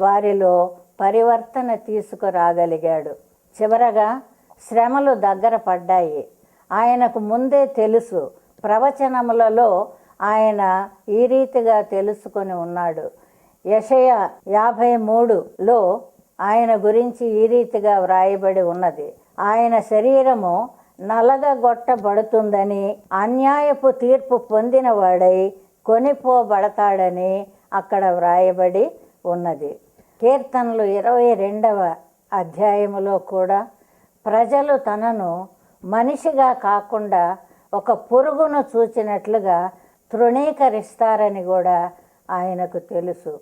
వారిలో పరివర్తన తీసుకురాగలిగాడు. చివరగా శ్రమలు దగ్గర పడ్డాయి. ఆయనకు ముందే తెలుసు. ప్రవచనములలో ఆయన ఈ రీతిగా తెలుసుకొని ఉన్నాడు. యెషయా 53లో ఆయన గురించి ఈ రీతిగా వ్రాయబడి ఉన్నది. ఆయన శరీరము నలగగొట్టబడుతుందని, అన్యాయపు తీర్పు పొందినవాడై కొనిపోబడతాడని అక్కడ వ్రాయబడి ఉన్నది. కీర్తనలు 22వ అధ్యాయములో కూడా ప్రజలు తనను మనిషిగా కాకుండా ఒక పురుగును చూచినట్లుగా తృణీకరిస్తారని కూడా ఆయనకు తెలుసు.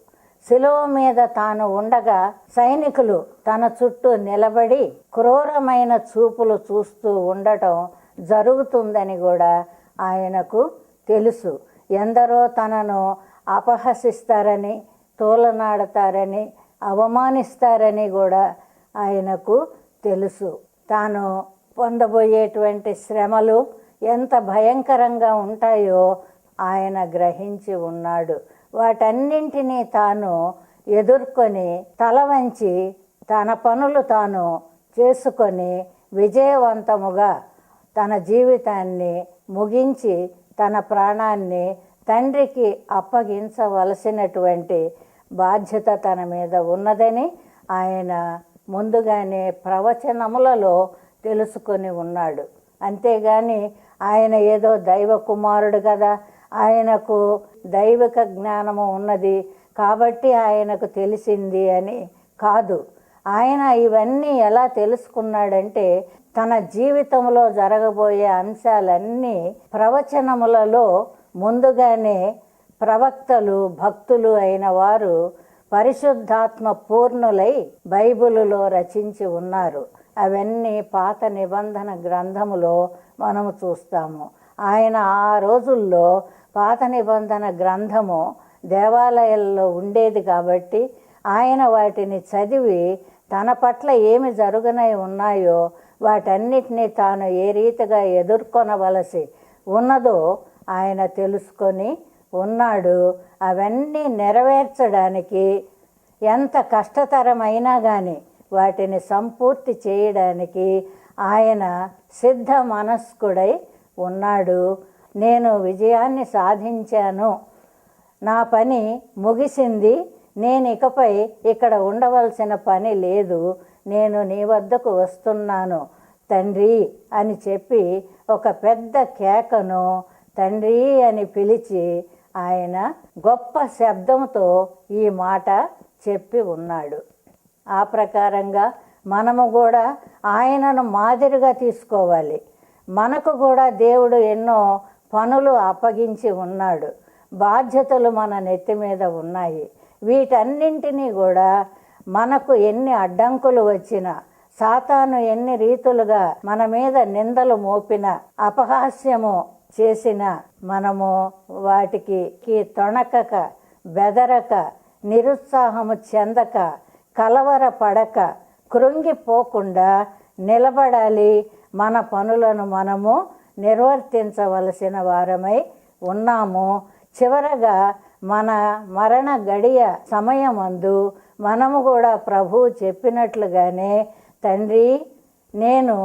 శిలువ మీద తాను ఉండగా సైనికులు తన చుట్టూ నిలబడి క్రూరమైన చూపులు చూస్తూ ఉండటం జరుగుతుందని కూడా ఆయనకు తెలుసు. ఎందరో తనను అపహసిస్తారని, తోలనాడతారని, అవమానిస్తారని కూడా ఆయనకు తెలుసు. తాను పొందబోయేటువంటి శ్రమలు ఎంత భయంకరంగా ఉంటాయో ఆయన గ్రహించి ఉన్నాడు. వాటన్నింటినీ తాను ఎదుర్కొని తల వంచి తన పనులు తాను చేసుకొని విజయవంతముగా తన జీవితాన్ని ముగించి తన ప్రాణాన్ని తండ్రికి అప్పగించవలసినటువంటి బాధ్యత తన మీద ఉన్నదని ఆయన ముందుగానే ప్రవచనములలో తెలుసుకొని ఉన్నాడు. అంతేగాని ఆయన ఏదో దైవ కుమారుడు కదా, ఆయనకు దైవిక జ్ఞానము ఉన్నది కాబట్టి ఆయనకు తెలిసింది అని కాదు. ఆయన ఇవన్నీ ఎలా తెలుసుకున్నాడంటే తన జీవితంలో జరగబోయే అంశాలన్నీ ప్రవచనములలో ముందుగానే ప్రవక్తలు, భక్తులు అయిన వారు పరిశుద్ధాత్మ పూర్ణులై బైబిలులో రచించి ఉన్నారు. అవన్నీ పాత నిబంధన గ్రంథములో మనము చూస్తాము. ఆయన ఆ రోజుల్లో పాత నిబంధన గ్రంథము దేవాలయాల్లో ఉండేది కాబట్టి ఆయన వాటిని చదివి తన పట్ల ఏమి జరుగునై ఉన్నాయో వాటన్నిటినీ తాను ఏ రీతిగా ఎదుర్కొనవలసి ఉన్నదో ఆయన తెలుసుకొని ఉన్నాడు. అవన్నీ నెరవేర్చడానికి ఎంత కష్టతరమైనా కానీ వాటిని సంపూర్తి చేయడానికి ఆయన సిద్ధ మనస్కుడై ఉన్నాడు. నేను విజయాన్ని సాధించాను, నా పని ముగిసింది, నేను ఇకపై ఇక్కడ ఉండవలసిన పని లేదు, నేను నీ వద్దకు వస్తున్నాను తండ్రి అని చెప్పి ఒక పెద్ద కేకను తండ్రి అని పిలిచి ఆయన గొప్ప శబ్దంతో ఈ మాట చెప్పి ఉన్నాడు. ఆ ప్రకారంగా మనము కూడా ఆయనను మాదిరిగా తీసుకోవాలి. మనకు కూడా దేవుడు ఎన్నో పనులు అప్పగించి ఉన్నాడు. బాధ్యతలు మన నెత్తి మీద ఉన్నాయి. వీటన్నింటినీ కూడా మనకు ఎన్ని అడ్డంకులు వచ్చినా, సాతాను ఎన్ని రీతులుగా మన మీద నిందలు మోపిన, అపహాస్యము చేసిన మనము వాటికి తొణకక, బెదరక, నిరుత్సాహము చెందక, కలవరపడక, కృంగిపోకుండా నిలబడాలి. మన పనులను మనము నిర్వర్తించవలసిన వారమై ఉన్నాము. చివరగా మన మరణ గడియ సమయమందు మనము కూడా ప్రభువు చెప్పినట్లుగానే తండ్రి నేను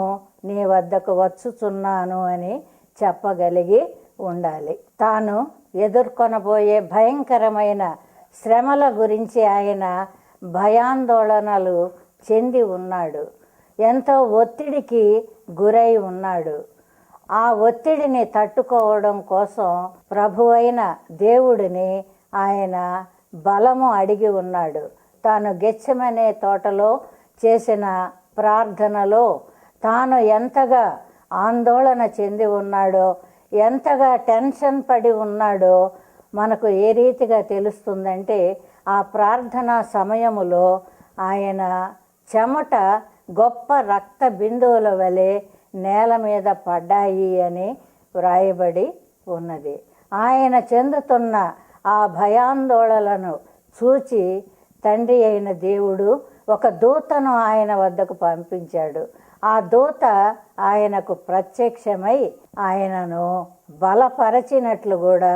నీ వద్దకు వచ్చుచున్నాను అని చెప్పగలిగి ఉండాలి. తాను ఎదుర్కొనబోయే భయంకరమైన శ్రమల గురించి ఆయన భయాందోళనలు చెంది ఉన్నాడు. ఎంతో ఒత్తిడికి గురై ఉన్నాడు. ఆ ఒత్తిడిని తట్టుకోవడం కోసం ప్రభువైన దేవుడిని ఆయన బలము అడిగి ఉన్నాడు. తాను గెత్సెమనే తోటలో చేసిన ప్రార్థనలో తాను ఎంతగా ఆందోళన చెంది ఉన్నాడో, ఎంతగా టెన్షన్ పడి ఉన్నాడో మనకు ఏ రీతిగా తెలుస్తుందంటే ఆ ప్రార్థనా సమయములో ఆయన చెమట గొప్ప రక్త బిందువుల వలె నేల మీద పడ్డాయి అని వ్రాయబడి ఉన్నది. ఆయన చెందుతున్న ఆ భయాందోళనలను చూచి తండ్రి అయిన దేవుడు ఒక దూతను ఆయన వద్దకు పంపించాడు. ఆ దూత ఆయనకు ప్రత్యక్షమై ఆయనను బలపరచినట్లు కూడా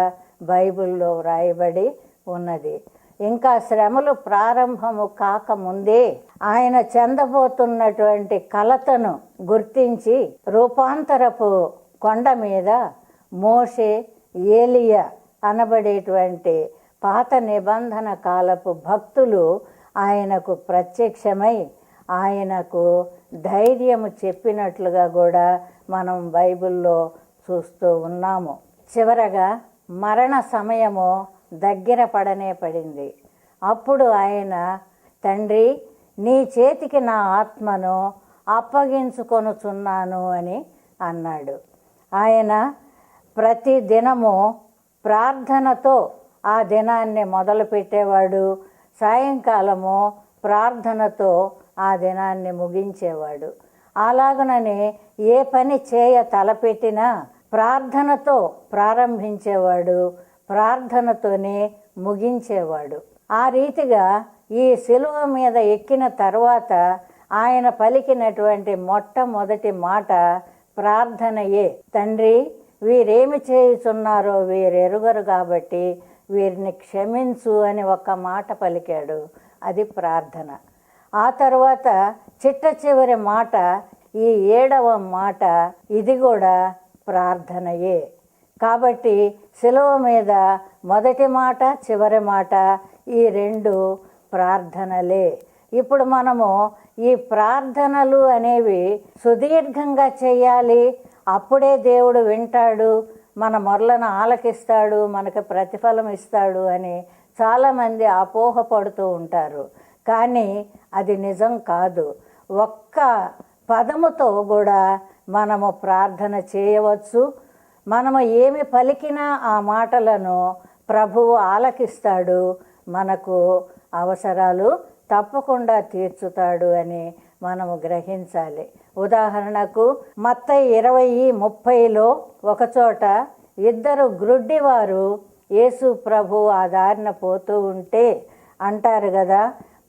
బైబిల్లో వ్రాయబడి ఉన్నది. ఇంకా శ్రమలు ప్రారంభము కాకముందే ఆయన చెందబోతున్నటువంటి కలతను గుర్తించి రూపాంతరపు కొండ మీద మోషే, ఏలియా అనబడేటువంటి పాత నిబంధన కాలపు భక్తులు ఆయనకు ప్రత్యక్షమై ఆయనకు ధైర్యము చెప్పినట్లుగా కూడా మనం బైబిల్లో చూస్తూ ఉన్నాము. చివరగా మరణ సమయము దగ్గర పడనే పడింది. అప్పుడు ఆయన, తండ్రి, నీ చేతికి నా ఆత్మను అప్పగించుకొనుచున్నాను అని అన్నాడు. ఆయన ప్రతి దినము ప్రార్థనతో ఆ దినాన్ని మొదలుపెట్టేవాడు. సాయంకాలము ప్రార్థనతో ఆ దినాన్ని ముగించేవాడు. అలాగననే ఏ పని చేయ తలపెట్టినా ప్రార్థనతో ప్రారంభించేవాడు, ప్రార్థనతోనే ముగించేవాడు. ఆ రీతిగా ఈ శిలువ మీద ఎక్కిన తర్వాత ఆయన పలికినటువంటి మొట్టమొదటి మాట ప్రార్థనయే. తండ్రి, వీరేమి చేయుచున్నారో వీరెరుగరు కాబట్టి వీరిని క్షమించు అని ఒక్క మాట పలికాడు. అది ప్రార్థన. ఆ తర్వాత చిట్ట చివరి మాట, ఈ 7వ మాట, ఇది కూడా ప్రార్థనయే. కాబట్టి శిలువ మీద మొదటి మాట, చివరి మాట, ఈ 2 ప్రార్థనలే. ఇప్పుడు మనము ఈ ప్రార్థనలు అనేవి సుదీర్ఘంగా చేయాలి, అప్పుడే దేవుడు వింటాడు, మన మొరలను ఆలకిస్తాడు, మనకు ప్రతిఫలం ఇస్తాడు అని చాలామంది అపోహపడుతూ ఉంటారు. కానీ అది నిజం కాదు. ఒక్క పదముతో కూడా మనము ప్రార్థన చేయవచ్చు. మనము ఏమి పలికినా ఆ మాటలను ప్రభువు ఆలకిస్తాడు, మనకు అవసరాలు తప్పకుండా తీర్చుతాడు అని మనము గ్రహించాలి. ఉదాహరణకు మత్తయి 20:30లో ఒకచోట 2 గ్రుడ్డివారు యేసు ప్రభు ఆ దారిన పోతూ ఉంటే అంటారు కదా,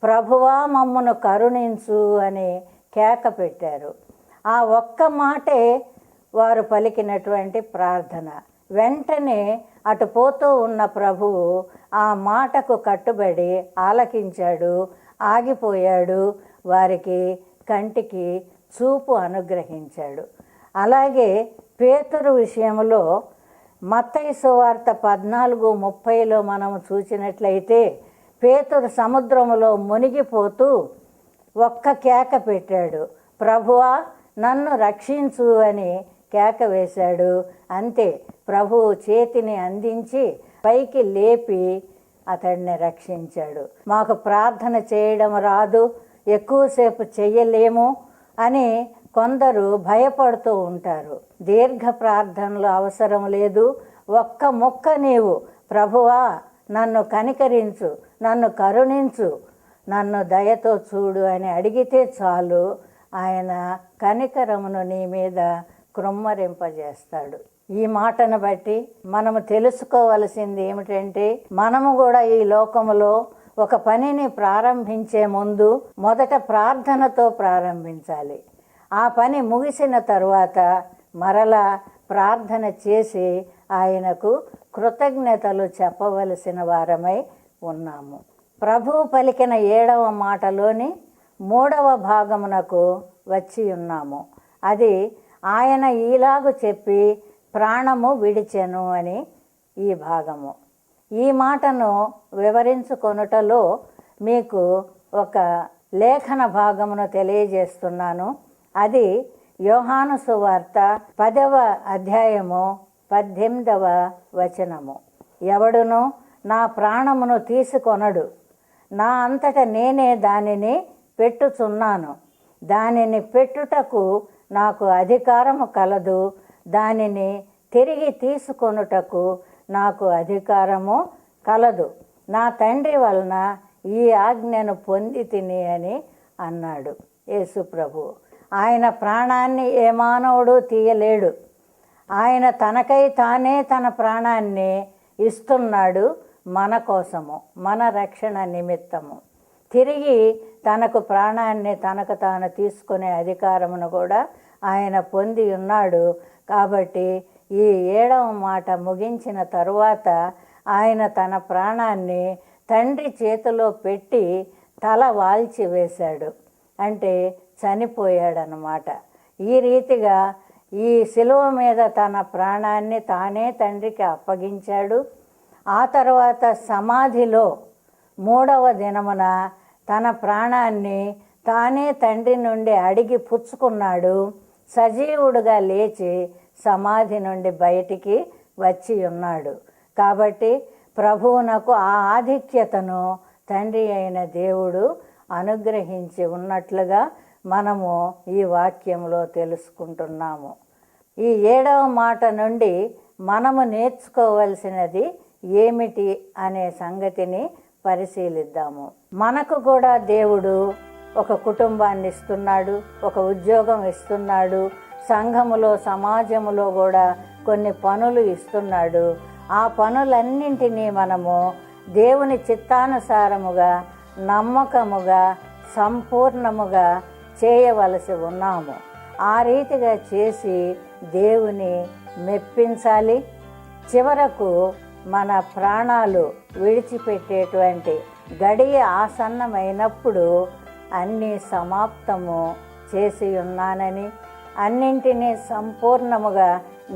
ప్రభువా మమ్మను కరుణించు అని కేక పెట్టారు. ఆ ఒక్క మాటే వారు పలికినటువంటి ప్రార్థన. వెంటనే అటు పోతూ ఉన్న ప్రభువు ఆ మాటకు కట్టుబడి ఆలకించాడు, ఆగిపోయాడు, వారికి కంటికి చూపు అనుగ్రహించాడు. అలాగే పేతురు విషయంలో మత్తయి సువార్త 14:30లో మనం చూసినట్లయితే పేతురు సముద్రములో మునిగిపోతూ ఒక్క కేక పెట్టాడు, ప్రభువా నన్ను రక్షించు అని కేక వేశాడు. అంతే, ప్రభువు చేతిని అందించి పైకి లేపి అతడిని రక్షించాడు. మాకు ప్రార్థన చేయడం రాదు, ఎక్కువసేపు చెయ్యలేము అని కొందరు భయపడుతూ ఉంటారు. దీర్ఘ ప్రార్థనలు అవసరం లేదు. ఒక్క ముక్క నీవు ప్రభువా నన్ను కనికరించు, నన్ను కరుణించు, నన్ను దయతో చూడు అని అడిగితే చాలు, ఆయన కనికరమును నీ మీద కృమ్మరింపజేస్తాడు. ఈ మాటను బట్టి మనము తెలుసుకోవలసింది ఏమిటంటే, మనము కూడా ఈ లోకములో ఒక పనిని ప్రారంభించే ముందు మొదట ప్రార్థనతో ప్రారంభించాలి. ఆ పని ముగిసిన తరువాత మరలా ప్రార్థన చేసి ఆయనకు కృతజ్ఞతలు చెప్పవలసిన వారమై ఉన్నాము. ప్రభువు పలికిన 7వ మాటలోని 3వ భాగమునకు వచ్చి ఉన్నాము. అది ఆయన ఈలాగు చెప్పి ప్రాణము విడిచెను అని ఈ భాగము. ఈ మాటను వివరించుకొనుటలో మీకు ఒక లేఖన భాగమును తెలియజేస్తున్నాను. అది యోహాను సువార్త 10వ అధ్యాయము 18వ వచనము. ఎవడును నా ప్రాణమును తీసుకొనడు, నా అంతట నేనే దానిని పెట్టుచున్నాను, దానిని పెట్టుటకు నాకు అధికారము కలదు, దానిని తిరిగి తీసుకొనుటకు నాకు అధికారము కలదు, నా తండ్రి వలన ఈ ఆజ్ఞను పొంది తిని అని అన్నాడు యేసు ప్రభు. ఆయన ప్రాణాన్ని ఏ మానవుడు తీయలేడు. ఆయన తనకై తానే తన ప్రాణాన్ని ఇస్తున్నాడు మన కోసము, మన రక్షణ నిమిత్తము. తిరిగి తనకు ప్రాణాన్ని తనకు తాను తీసుకునే అధికారమును కూడా ఆయన పొంది ఉన్నాడు. కాబట్టి ఈ 7వ మాట ముగించిన తరువాత ఆయన తన ప్రాణాన్ని తండ్రి చేతిలో పెట్టి తల వాల్చి వేశాడు, అంటే చనిపోయాడనమాట. ఈ రీతిగా ఈ శిలువ మీద తన ప్రాణాన్ని తానే తండ్రికి అప్పగించాడు. ఆ తర్వాత సమాధిలో 3వ దినమున తన ప్రాణాన్ని తానే తండ్రి నుండి అడిగి పుచ్చుకున్నాడు. సజీవుడుగా లేచి సమాధి నుండి బయటికి వచ్చి ఉన్నాడు. కాబట్టి ప్రభువునకు ఆ ఆధిక్యతను తండ్రి అయిన దేవుడు అనుగ్రహించి ఉన్నట్లుగా మనము ఈ వాక్యంలో తెలుసుకుంటున్నాము. ఈ 7వ మాట నుండి మనము నేర్చుకోవలసినది ఏమిటి అనే సంగతిని పరిశీలిద్దాము. మనకు కూడా దేవుడు ఒక కుటుంబాన్ని ఇస్తున్నాడు, ఒక ఉద్యోగం ఇస్తున్నాడు, సంఘములో సమాజములో కూడా కొన్ని పనులు ఇస్తున్నాడు. ఆ పనులన్నింటినీ మనము దేవుని చిత్తానుసారముగా, నమ్మకముగా, సంపూర్ణముగా చేయవలసి ఉన్నాము. ఆ రీతిగా చేసి దేవుని మెప్పించాలి. చివరకు మన ప్రాణాలు విడిచిపెట్టేటువంటి గడియ ఆసన్నమైనప్పుడు అన్నీ సమాప్తము చేసి ఉన్నానని, అన్నింటినీ సంపూర్ణముగా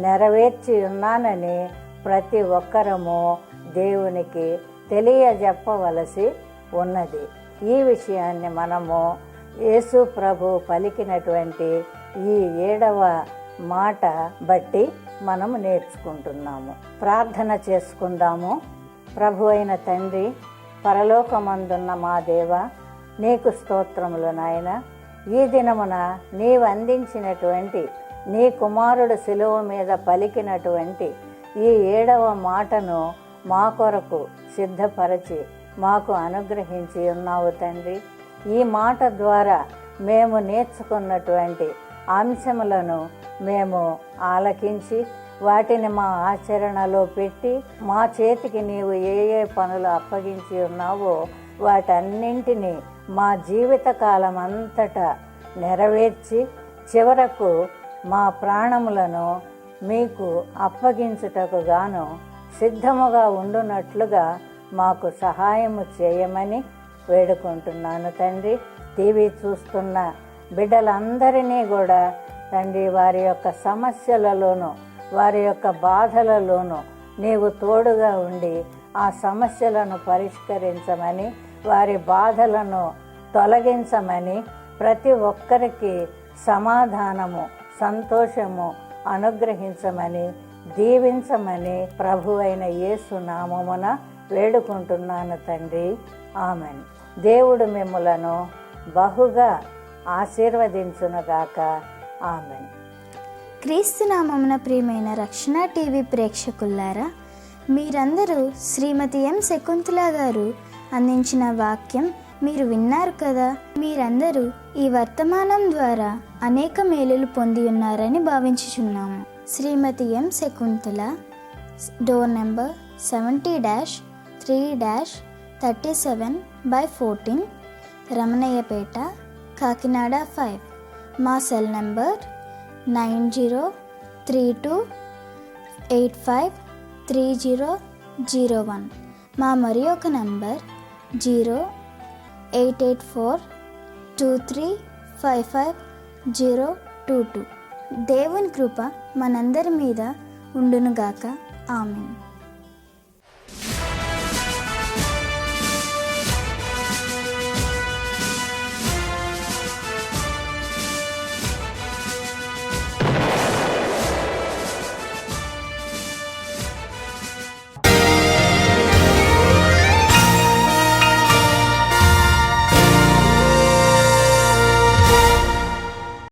నెరవేర్చి ఉన్నానని ప్రతి ఒక్కరము దేవునికి తెలియజెప్పవలసి ఉన్నది. ఈ విషయాన్ని మనము యేసు ప్రభు పలికినటువంటి ఈ 7వ మాట బట్టి మనము నేర్చుకుంటున్నాము. ప్రార్థన చేసుకుందాము. ప్రభు అయిన తండ్రి, పరలోకమందున్న మా దేవ, నీకు స్తోత్రములు నాయన. ఈ దినమున నీవు అందించినటువంటి నీ కుమారుడు శిలువ మీద పలికినటువంటి ఈ 7వ మాటను మా కొరకు సిద్ధపరచి మాకు అనుగ్రహించి ఉన్నావు తండ్రి. ఈ మాట ద్వారా మేము నేర్చుకున్నటువంటి అంశములను మేము ఆలకించి వాటిని మా ఆచరణలో పెట్టి మా చేతికి నీవు ఏ ఏ పనులు అప్పగించి ఉన్నావో వాటన్నింటినీ మా జీవితకాలం అంతటా నెరవేర్చి చివరకు మా ప్రాణములను మీకు అప్పగించుటకు గాను సిద్ధముగా ఉండునట్లుగా మాకు సహాయము చేయమని వేడుకుంటున్నాను తండ్రి. టీవీ చూస్తున్న బిడ్డలందరినీ కూడా తండ్రి, వారి యొక్క సమస్యలలోనూ వారి యొక్క బాధలలోనూ నీవు తోడుగా ఉండి ఆ సమస్యలను పరిష్కరించమని, వారి బాధలను తొలగించమని, ప్రతి ఒక్కరికి సమాధానము, సంతోషము అనుగ్రహించమని, దీవించమని ప్రభు అయిన యేసు నామమున వేడుకుంటున్నాను తండ్రి. ఆమెన్. దేవుడు మిమ్ములను బహుగా ఆశీర్వదించునుగాక. ఆమెన్. క్రీస్తు నామమున ప్రియమైన రక్షణ టీవీ ప్రేక్షకులారా, మీరందరూ శ్రీమతి ఎం శకుంతల గారు అందించిన వాక్యం మీరు విన్నారు కదా. మీరందరూ ఈ వర్తమానం ద్వారా అనేక మేలులు పొంది ఉన్నారని భావించుచున్నాము. శ్రీమతి ఎం శకుంతల, డోర్ నెంబర్ 70-3-37/14, రమణయ్యపేట, కాకినాడ 5. మా సెల్ నెంబర్ 9032853001. మా మరి ఒక నంబర్ 088423550022. దేవుని కృప మనందరి మీద ఉండునుగాక. ఆమెన్.